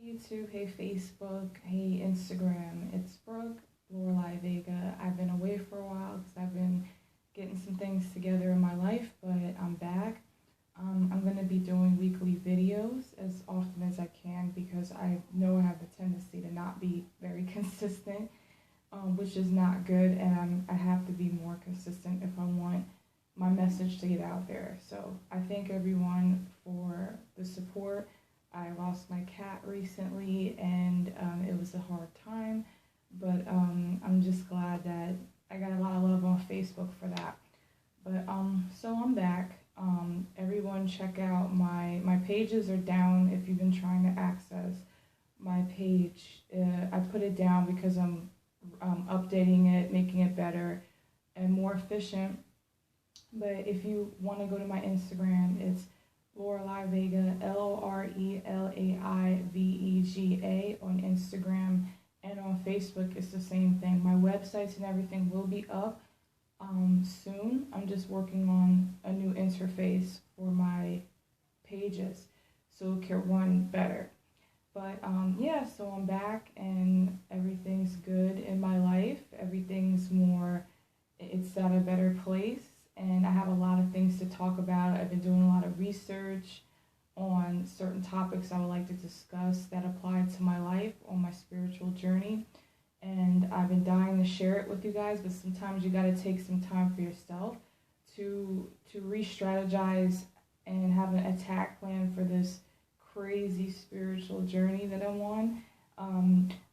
YouTube, hey Facebook, hey Instagram. It's Brooke, Lorelei Vega. I've been away for a while because I've been getting some things together in my life, but I'm back. I'm going to be doing weekly videos as often as I can because I know I have the tendency to not be very consistent, which is not good, and I have to be more consistent if I want my message to get out there. So I thank everyone for the support. I lost my cat recently, and it was a hard time, but I'm just glad that I got a lot of love on Facebook for that. But so I'm back. Everyone check out my pages are down if you've been trying to access my page. I put it down because I'm updating it, making it better and more efficient. But if you want to go to my Instagram, it's Lorelei Vega, LorelaiVega on Instagram, and on Facebook it's the same thing. My websites and everything will be up soon. I'm just working on a new interface for my pages so it can run better. But yeah, so I'm back and everything's good in my life. Everything's it's at a better place. And I have a lot of things to talk about. I've been doing a lot of research on certain topics I would like to discuss that apply to my life on my spiritual journey. And I've been dying to share it with you guys, but sometimes you got to take some time for yourself to re-strategize and have an attack plan for this crazy spiritual journey that I'm on.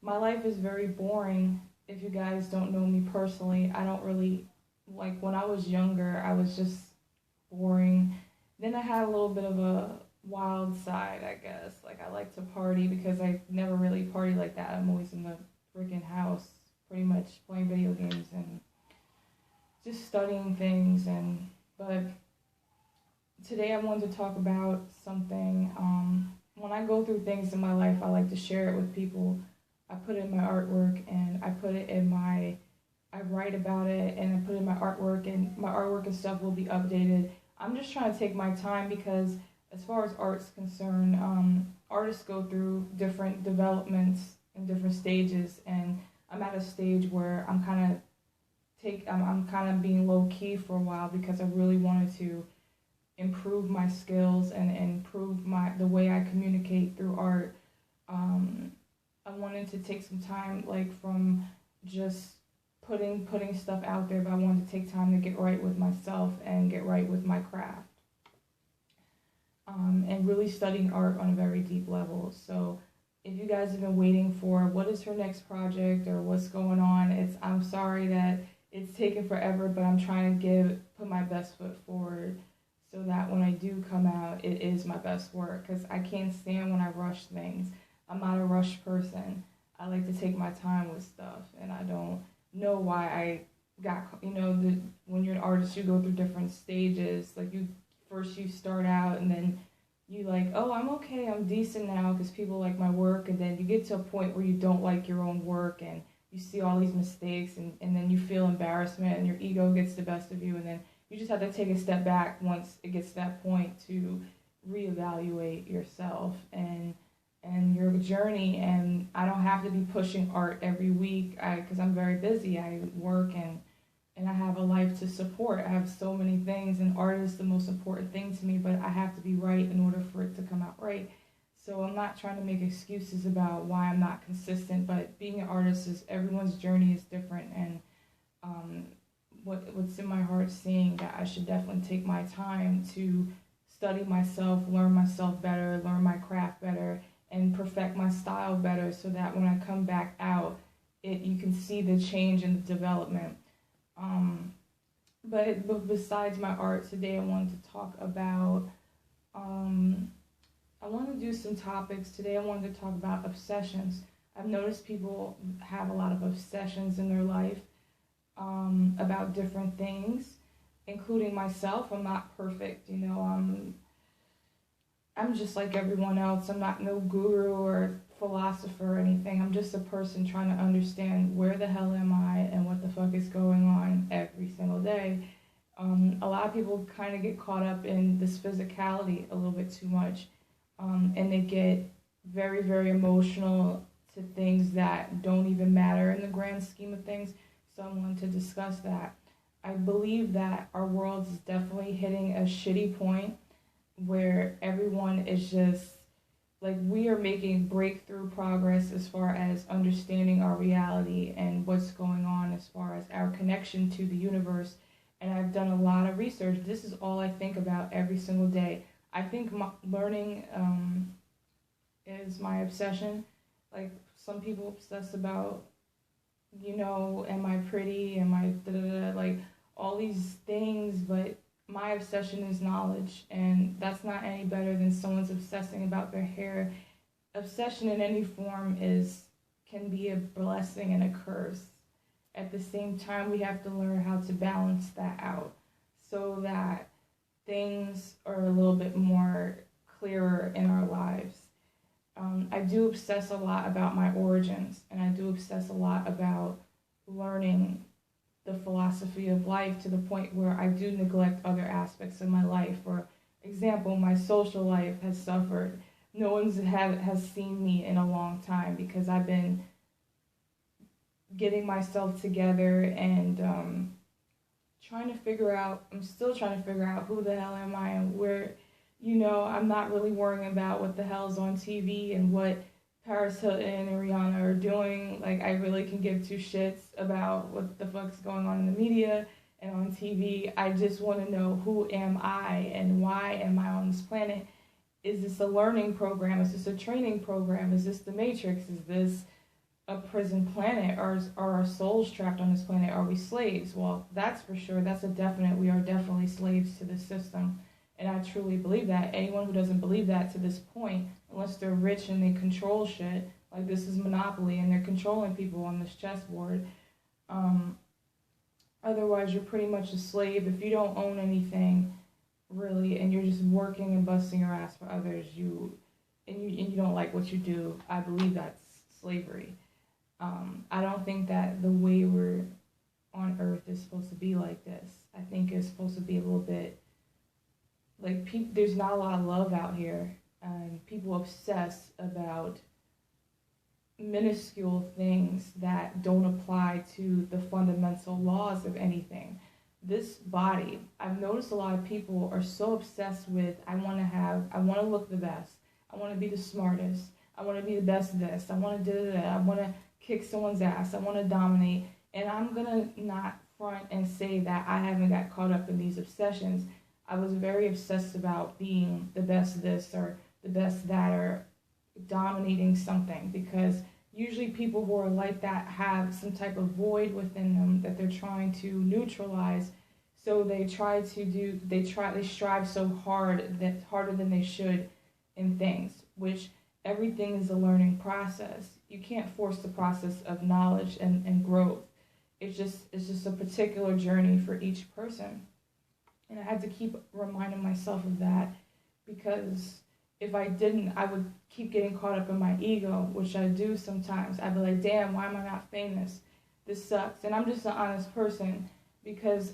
My life is very boring. If you guys don't know me personally, I don't really, like when I was younger, I was just boring. Then I had a little bit of a wild side, I guess. Like I like to party because I never really party like that. I'm always in the freaking house, pretty much playing video games and just studying things. But today I wanted to talk about something. When I go through things in my life, I like to share it with people. I put it in my artwork and I write about it and I put it in my artwork, and my artwork and stuff will be updated. I'm just trying to take my time because as far as art's concerned, artists go through different developments in different stages, and I'm at a stage where I'm kind of being low key for a while because I really wanted to improve my skills and improve the way I communicate through art. I wanted to take some time, like from just putting stuff out there, but I wanted to take time to get right with myself and get right with my craft. And really studying art on a very deep level. So if you guys have been waiting for what is her next project or what's going on, I'm sorry that it's taken forever, but I'm trying to put my best foot forward so that when I do come out, it is my best work, because I can't stand when I rush things. I'm not a rush person. I like to take my time with stuff, and I don't know why I got, when you're an artist, you go through different stages. Like you start out and then you like, oh, I'm okay, I'm decent now because people like my work, and then you get to a point where you don't like your own work and you see all these mistakes, and then you feel embarrassment and your ego gets the best of you, and then you just have to take a step back once it gets to that point to reevaluate yourself and your journey. And I don't have to be pushing art every week because I'm very busy. I work and I have a life to support. I have so many things, and art is the most important thing to me, but I have to be right in order for it to come out right. So I'm not trying to make excuses about why I'm not consistent, but being an artist everyone's journey is different, and what's in my heart saying that I should definitely take my time to study myself, learn myself better, learn my craft better, and perfect my style better so that when I come back out, you can see the change and the development. But besides my art, today I wanted to talk about, I want to do some topics. Today I wanted to talk about obsessions. I've noticed people have a lot of obsessions in their life about different things, including myself. I'm not perfect, I'm just like everyone else. I'm not no guru or philosopher or anything. I'm just a person trying to understand where the hell am I and what the fuck is going on every single day. A lot of people kind of get caught up in this physicality a little bit too much, and they get very, very emotional to things that don't even matter in the grand scheme of things. So I wanted to discuss that. I believe that our world is definitely hitting a shitty point where everyone is just like, we are making breakthrough progress as far as understanding our reality and what's going on as far as our connection to the universe. And I've done a lot of research. This is all I think about every single day. I think learning is my obsession. Like, some people obsess about, am I pretty? Am I da da da? Like, all these things, but my obsession is knowledge, and that's not any better than someone's obsessing about their hair. Obsession in any form can be a blessing and a curse. At the same time, we have to learn how to balance that out so that things are a little bit more clearer in our lives. I do obsess a lot about my origins, and I do obsess a lot about learning the philosophy of life to the point where I do neglect other aspects of my life. For example, my social life has suffered. No one's has seen me in a long time because I've been getting myself together and I'm still trying to figure out who the hell am I and where, I'm not really worrying about what the hell's on TV and what Paris Hilton and Rihanna are doing. Like, I really can give two shits about what the fuck's going on in the media and on TV. I just want to know, who am I and why am I on this planet? Is this a learning program? Is this a training program? Is this the Matrix? Is this a prison planet? Or are our souls trapped on this planet? Are we slaves? Well, that's for sure. That's a definite. We are definitely slaves to this system. And I truly believe that. Anyone who doesn't believe that to this point, unless they're rich and they control shit, like this is Monopoly and they're controlling people on this chessboard. Otherwise, you're pretty much a slave. If you don't own anything, really, and you're just working and busting your ass for others, you don't like what you do, I believe that's slavery. I don't think that the way we're on Earth is supposed to be like this. I think it's supposed to be a little bit like there's not a lot of love out here, and people obsess about minuscule things that don't apply to the fundamental laws of anything. This body, I've noticed a lot of people are so obsessed with, I want to look the best, I want to be the smartest, I want to be the best of this, I want to do that, I want to kick someone's ass, I want to dominate, and I'm gonna not front and say that I haven't got caught up in these obsessions. I was very obsessed about being the best of this or the best that, or dominating something, because usually people who are like that have some type of void within them that they're trying to neutralize. So they strive so hard, that harder than they should in things, which everything is a learning process. You can't force the process of knowledge and growth. It's just a particular journey for each person. And I had to keep reminding myself of that, because if I didn't, I would keep getting caught up in my ego, which I do sometimes. I'd be like, damn, why am I not famous? This sucks. And I'm just an honest person, because,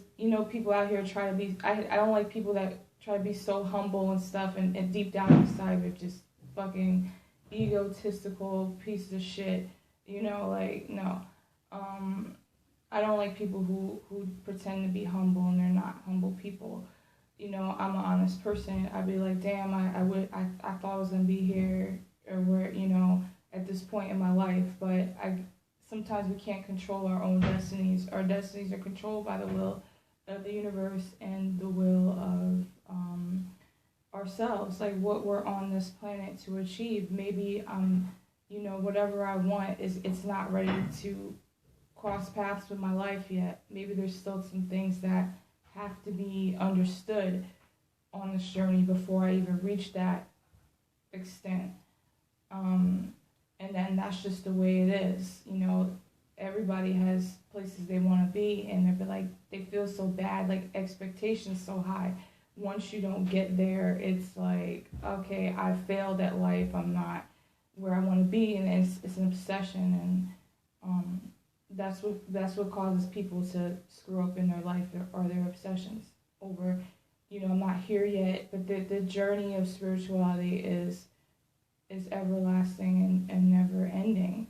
people out here try to be, I don't like people that try to be so humble and stuff, and deep down inside they're just fucking egotistical pieces of shit. No. I don't like people who pretend to be humble and they're not humble people. I'm an honest person. I'd be like, damn, I thought I was gonna be here, or where, at this point in my life. But sometimes we can't control our own destinies. Our destinies are controlled by the will of the universe and the will of ourselves. Like, what we're on this planet to achieve. Maybe whatever I want it's not ready to cross paths with my life yet. Maybe there's still some things that have to be understood on this journey before I even reach that extent. And then that's just the way it is. Everybody has places they want to be, and they feel so bad, like expectations so high. Once you don't get there, it's like, okay, I failed at life. I'm not where I want to be, and it's an obsession, and that's what causes people to screw up in their life, or their obsessions over, I'm not here yet, but the journey of spirituality is is everlasting and never ending.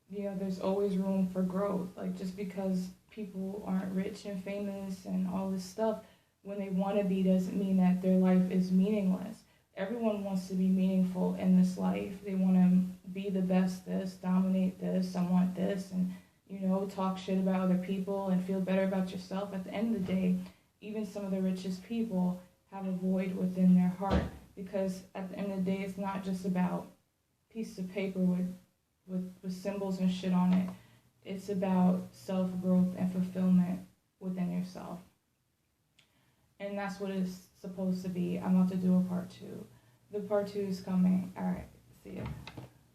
You know, there's always room for growth. Like, just because people aren't rich and famous and all this stuff, when they want to be, doesn't mean that their life is meaningless. Everyone wants to be meaningful in this life. They want to be the best this, dominate this, I want this, and, you know, talk shit about other people and feel better about yourself. At the end of the day, even some of the richest people have a void within their heart, because at the end of the day, it's not just about pieces of paper with symbols and shit on it. It's about self-growth and fulfillment within yourself. And that's what it's supposed to be. I'm about to do a part 2. The part 2 is coming. All right, see ya.